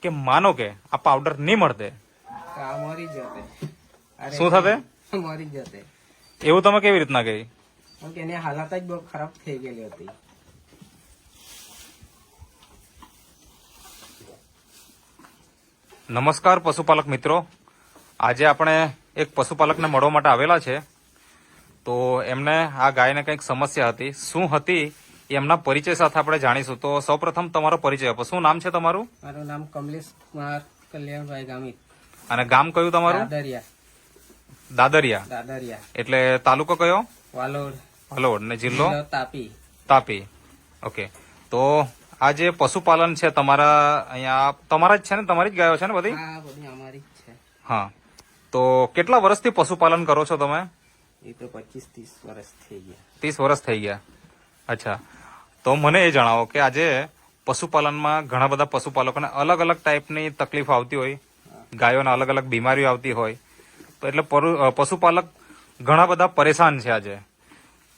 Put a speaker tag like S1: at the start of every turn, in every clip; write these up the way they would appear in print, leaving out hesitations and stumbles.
S1: કે માનો કે આ પાવડર નહીં મળતે
S2: આ મરી જતે.
S1: શું થતે?
S2: મરી જતે.
S1: એવું તમે કેવી રીતના કહી?
S2: કેમ કે એની હાલત જ બહુ ખરાબ થઈ ગયેલી હતી.
S1: નમસ્કાર પશુપાલક મિત્રો, આજે આપણે એક પશુપાલકને મળવા માટે આવેલા છે. તો એમને આ ગાયને કંઈક સમસ્યા હતી, શું હતી એ એમના પરિચય સાથે આપણે જાણીશું. તો સૌપ્રથમ તમારો પરિચય આપો. શું નામ છે તમારું?
S2: મારું નામ કમલેશ કુમાર કલ્યાણભાઈ ગામિત.
S1: અને ગામ કયું તમારું?
S2: દાદરિયા.
S1: દાદરિયા.
S2: દાદરિયા
S1: એટલે તાલુકો કયો?
S2: વાલોડ.
S1: વાલોડ. ને જિલ્લો?
S2: તાપી.
S1: તાપી. ઓકે. તો આ જે પશુપાલન છે તમારા અહીંયા તમારા જ છે ને? તમારી જ ગાયો છે ને બધી?
S2: હા, બધી અમારી જ છે.
S1: હા. તો કેટલા વર્ષથી પશુપાલન કરો છો તમે?
S2: એ તો 25-30 વર્ષ થઈ ગયા.
S1: 30 વર્ષ થઈ ગયા. અચ્છા. તો મને એ જણાવો કે આજે પશુપાલનમાં ઘણા બધા પશુપાલકોને અલગ અલગ ટાઈપની તકલીફ આવતી હોય, ગાયોને અલગ અલગ બીમારીઓ આવતી હોય, તો એટલે પશુપાલક ઘણા બધા પરેશાન છે આજે.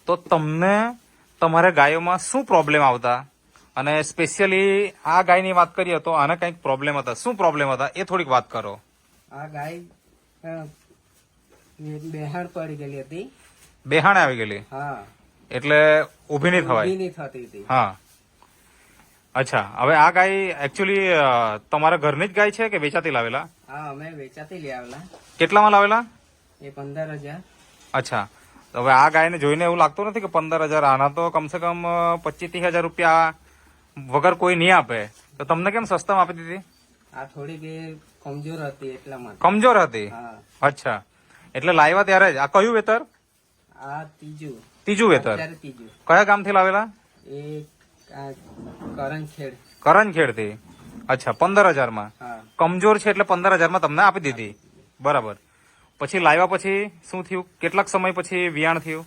S1: તો તમને તમારે ગાયોમાં શું પ્રોબ્લેમ આવતા? અને સ્પેશિયલી આ ગાયની વાત કરીએ તો આને કંઈક પ્રોબ્લેમ હતા. શું પ્રોબ્લેમ હતા એ થોડીક વાત કરો.
S2: આ ગાય બેહાડ પડી ગયેલી હતી.
S1: બેહાણે આવી ગયેલી?
S2: હા.
S1: એટલે ઊભી નહીં થવાય?
S2: ઊભી નહીં થતી હતી.
S1: હા. અચ્છા. હવે આ ગાય એકચ્યુઅલી તમારા ઘરની જ ગાય છે કે વેચાતી લાવેલા?
S2: હા, અમે વેચાતી લઈ આવેલા.
S1: કેટલામાં લાવેલા?
S2: એ 15,000.
S1: અચ્છા. તો હવે આ ગાયને જોઈને એવું લાગતું નથી કે 15,000? આના તો કમસે કમ 25-30,000 રૂપિયા વગર કોઈ નહીં આપે. તો તમને કેમ સસ્તામાં આપી દીધી?
S2: આ થોડી બે કમજોર હતી એટલા માટે.
S1: કમજોર હતી?
S2: હા.
S1: અચ્છા. એટલે લાવ્યા ત્યારે જ. આ કયું વેતર?
S2: આ ત્રીજું.
S1: ત્રીજું વેતર.
S2: અત્યારે ત્રીજું.
S1: કયા ગામથી લાવેલા?
S2: એ આ કરણખેડ.
S1: કરણખેડ થી. અચ્છા. 15,000 માં?
S2: હા.
S1: કમજોર છે એટલે 15,000 માં તમને આપી દીધી. બરાબર. પછી લાવ્યા પછી શું થયું? કેટલાક સમય પછી વિયાણ થયું?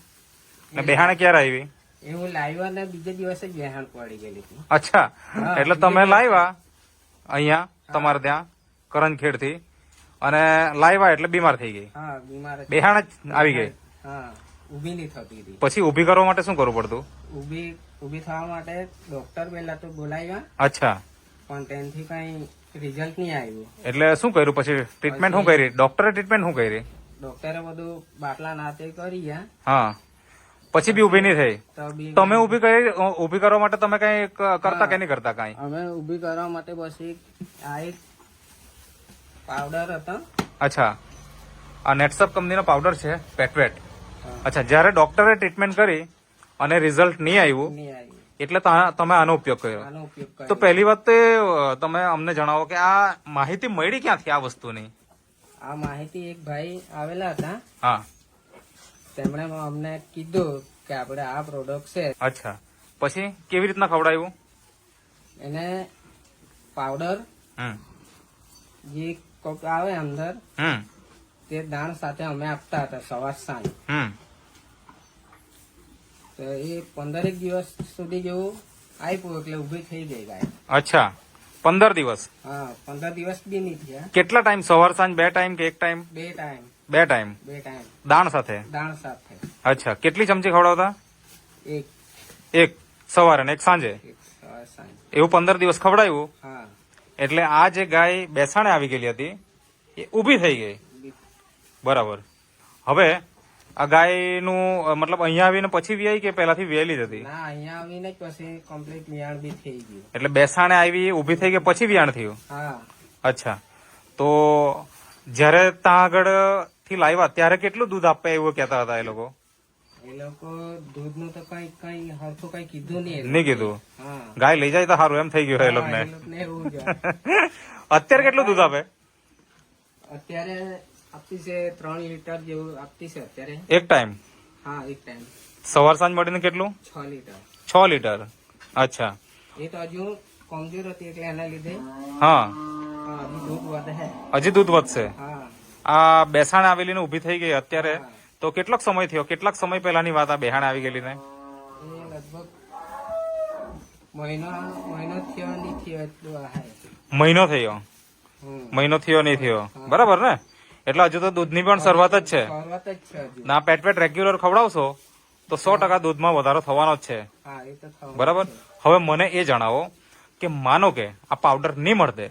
S1: ને બેહાણે ક્યારે આવી?
S2: એવું લાવ્યા ને બીજે દિવસે જ બેહાણ પડી ગયેલી હતી.
S1: અચ્છા.
S2: હા,
S1: એટલે તમે લાવ્યા અહીંયા તમારે ત્યાં કરણખેડ થી અને લાવ્યા એટલે બીમાર થઈ ગઈ?
S2: હા, બીમાર જ.
S1: બેહાણ જ આવી ગઈ?
S2: હા, ઊભી નહીં થતી હતી.
S1: પછી ઊભી કરવા માટે શું કરવું પડતું?
S2: ઊભી થવા માટે ડોક્ટર પહેલા તો બોલાવ્યા,
S1: અચ્છા.
S2: પણ તેનાથી કઈ રિઝલ્ટ નહીં આવ્યું.
S1: એટલે શું કર્યું પછી? ટ્રીટમેન્ટ શું કરી? ડોક્ટરે ટ્રીટમેન્ટ શું કરી?
S2: ડોક્ટરે બધું બાટલા નાતે કરી ગયા.
S1: હા. પછી બી ઊભી નહીં થઈ?
S2: તો બી
S1: તમે ઊભી કરવા માટે તમે કઈ કરતા કે નહીં કરતા કઈ?
S2: અમે ઊભી કરવા માટે પછી આ એક પાવડર હતો.
S1: અચ્છા. આ નેટસપ કંપનીનો પાવડર છે, પેટવેટ. અચ્છા. જયારે ડોક્ટરે ટ્રીટમેન્ટ કરી અને રિઝલ્ટ નહીં આવ્યું
S2: નહીં આવ્યું.
S1: એટલે તમે આનો ઉપયોગ કર્યો.
S2: આનો ઉપયોગ કર્યો.
S1: તો પહેલી વાત તો તમે અમને જણાવો કે આ માહિતી મળી ક્યાંથી આ વસ્તુની?
S2: આ માહિતી એક ભાઈ આવેલા હતા,
S1: હા.
S2: તેમણે અમને કીધું કે આપણે આ પ્રોડક્ટ છે.
S1: અચ્છા. પછી કેવી રીતના ખવડાવ્યું
S2: એને? પાવડર
S1: હમ
S2: જે કોક આવે અંદર
S1: હમ
S2: તે દાણ સાથે અમે આપતા હતા સવાર સાંજ.
S1: હમ
S2: તો એ 15 દિવસ સુધી જેવું આપ્યું એટલે ઊભી થઈ ગઈ ગાય.
S1: અચ્છા. 15 દિવસ?
S2: હા, 15 દિવસ બી નહીં થયા.
S1: કેટલા ટાઈમ? સવાર સાંજ 2 ટાઈમ કે 1 ટાઈમ?
S2: 2 ટાઈમ.
S1: 2 ટાઈમ.
S2: 2 ટાઈમ
S1: દાણ સાથે?
S2: દાણ સાથે.
S1: અચ્છા. કેટલી ચમચી ખવડાવતા?
S2: એક
S1: એક સવારે ને એક સાંજે?
S2: એક સવાર સાંજ.
S1: એવું 15 દિવસ ખવડાવ્યું
S2: હા.
S1: એટલે આ જે ગાય બેસાણે આવી ગયેલી હતી એ ઊભી થઈ ગઈ. બરાબર. હવે આ ગાયનું મતલબ અહીંયા આવીને પછી વ્યાઈ કે પહેલાથી વ્યાયેલી જ હતી?
S2: ના, અહીંયા આવીને જ પછી કમ્પ્લીટ વિયાણ બી થઈ ગયું.
S1: એટલે બેસાણે આવી, ઊભી થઈ ગઈ, પછી વિયાણ થયું?
S2: હા.
S1: અચ્છા. તો જયારે ત્યાં આગળ થી લાવ્યા ત્યારે કેટલું દૂધ આપે એવું કહેતા હતા એ લોકો?
S2: એ લોકો દૂધનું તો કઈ હરખું કઈ કીધું નહીં.
S1: નહીં કીધું?
S2: હા.
S1: ગાય લઈ જાય તો સારું એમ થઈ ગયું એ લોકોને.
S2: હા, એ લોકોને એવું જ.
S1: અત્યારે કેટલું દૂધ આપે?
S2: અત્યારે આપતી છે 3 લીટર જેવું આપતી છે અત્યારે.
S1: એક ટાઈમ?
S2: હા, એક ટાઈમ.
S1: સવાર સાંજ મળીને કેટલું?
S2: 6 લીટર.
S1: 6 લીટર. અચ્છા.
S2: એ તો હજુ કમજોર હતી એટલે એના લીધે
S1: હા.
S2: હજુ દૂધ વધે.
S1: હજી દૂધ વધશે?
S2: હા.
S1: આ બેસાણે આવેલી ને ઊભી થઈ ગઈ અત્યારે
S2: હા.
S1: તો કેટલોક સમય થયો? કેટલાક સમય પહેલાની વાત આ બેહાણે આવી ગયેલી ને?
S2: એ લગભગ મહિનો થયો નહીં થયો એટલું આ.
S1: મહિનો થયો?
S2: હમ.
S1: મહિનો થયો નહીં થયો? બરાબર ને? એટલે હજુ તો દૂધની પણ શરૂઆત જ છે.
S2: શરૂઆત જ છે હજુ.
S1: ના પેટ રેગ્યુલર ખવડાવશો તો 100% દૂધમાં વધારો થવાનો જ છે.
S2: હા, એ તો થવાનું
S1: બરાબર.
S2: છે.
S1: હવે મને એ જણાવો કે માનો કે આ પાવડર નહીં મળતે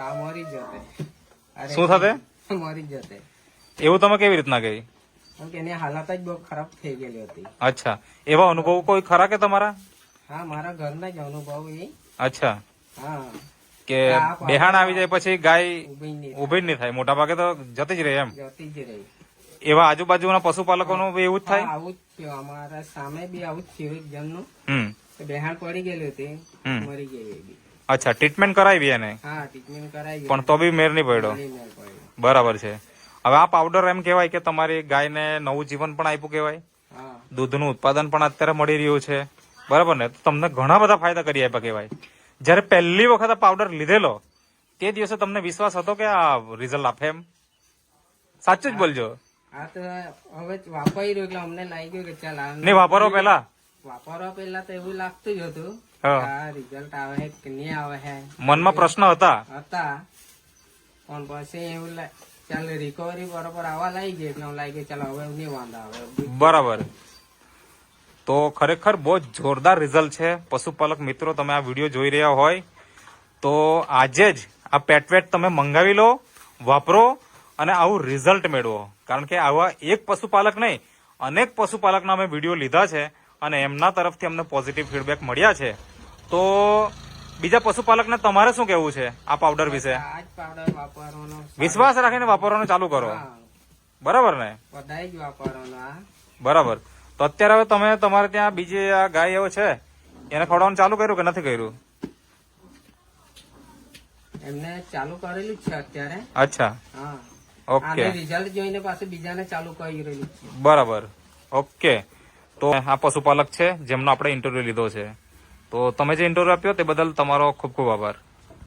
S2: આ મરી જતે. અરે
S1: શું થતે?
S2: મરી જતે.
S1: એવું તમે કેવી રીતના કહી?
S2: કેમ કે એની હાલત જ બહુ ખરાબ થઈ ગયેલી હતી.
S1: અચ્છા, એવા અનુભવ કોઈ ખરા કે તમારા?
S2: હા, મારા ઘરના જ અનુભવ એ.
S1: અચ્છા,
S2: હા,
S1: કે બેહાણ આવી જાય પછી ગાય
S2: ઉભી નહીં
S1: ઉભી જ નહીં થાય, મોટા ભાગે તો જતી જ રહે એમ.
S2: જતી જ રહી.
S1: એવા આજુબાજુના પશુપાલકોનું બી એવું જ થાય?
S2: હા, આવું જ થયું. અમારા સામે બી આવું જ થયું. એક જણનું
S1: હમ.
S2: બેહાણ પડી ગયેલી હતી,
S1: હમ.
S2: મરી ગઈ એ બી.
S1: અચ્છા, ટ્રીટમેન્ટ કરાવી એને,
S2: હા, ટ્રીટમેન્ટ કરાવી
S1: પણ તો બી મેર નહીં પડ્યો. બરાબર છે. હવે આ પાવડર એમ કહેવાય કે તમારી ગાયને નવું જીવન પણ આપ્યું કહેવાય,
S2: હા,
S1: દૂધનું ઉત્પાદન પણ અત્યારે મળી રહ્યું છે, બરાબર ને? તો તમને ઘણા બધા ફાયદા કરી આપ્યા કહેવાય. જયારે પહેલી વખત આ પાવડર લીધેલો તે દિવસે તમને વિશ્વાસ હતો કે આ રિઝલ્ટ આપે એમ? સાચું જ બોલજો.
S2: આ તો હવે જ વાપર્યું એટલે અમને લાગ્યું કે ચાલ આ
S1: નહીં વાપરો પેલા?
S2: વાપરવા પહેલા તો એવું લાગતું જ હતું
S1: હા.
S2: કે આ રિઝલ્ટ આવે છે કે નહીં આવે છે
S1: મનમાં પ્રશ્ન હતા.
S2: પણ પછી એવું ચાલ રિકવરી બરોબર આવવા લાગી ગઈ એટલે લાગ્યું ચાલ હવે નહીં વાંધો આવે.
S1: બરાબર. તો ખરેખર બહુ જ જોરદાર રિઝલ્ટ છે. પશુપાલક મિત્રો, તમે આ વિડીયો જોઈ રહ્યા હોય તો આજે જ આ પેટવેટ તમે મંગાવી લો, વાપરો અને આવું રિઝલ્ટ મેળવો. કારણ કે આવા એક પશુપાલક નહીં, અનેક પશુપાલકના અમે વિડીયો લીધા છે અને એમના તરફથી અમને પોઝિટિવ ફીડબેક મળ્યા છે. તો બીજા પશુપાલકને તમારે શું કહેવું છે આ પાવડર વિશે?
S2: આ જ પાવડર વાપરવાનો,
S1: વિશ્વાસ રાખીને વાપરવાનું ચાલુ કરો,
S2: હા,
S1: બરાબર ને?
S2: બધાય જ વાપરવાનો. આ
S1: બરાબર. તો અત્યારે હવે તમે તમારે ત્યાં બીજી આ ગાય એવો છે એને ખવડાવવાનું ચાલુ કર્યું કે નથી કર્યું?
S2: એમને ચાલુ કરેલું જ છે અત્યારે.
S1: અચ્છા,
S2: હા,
S1: ઓકે,
S2: આને રિઝલ્ટ જોઈને પાછું બીજાને ચાલુ કરી રહેલું છે.
S1: બરાબર, ઓકે. તો આ પશુપાલક છે જેમનો આપણે ઇન્ટરવ્યુ લીધો છે. તો તમે જે ઇન્ટરવ્યુ આપ્યો તે બદલ તમારો ખૂબ ખૂબ આભાર.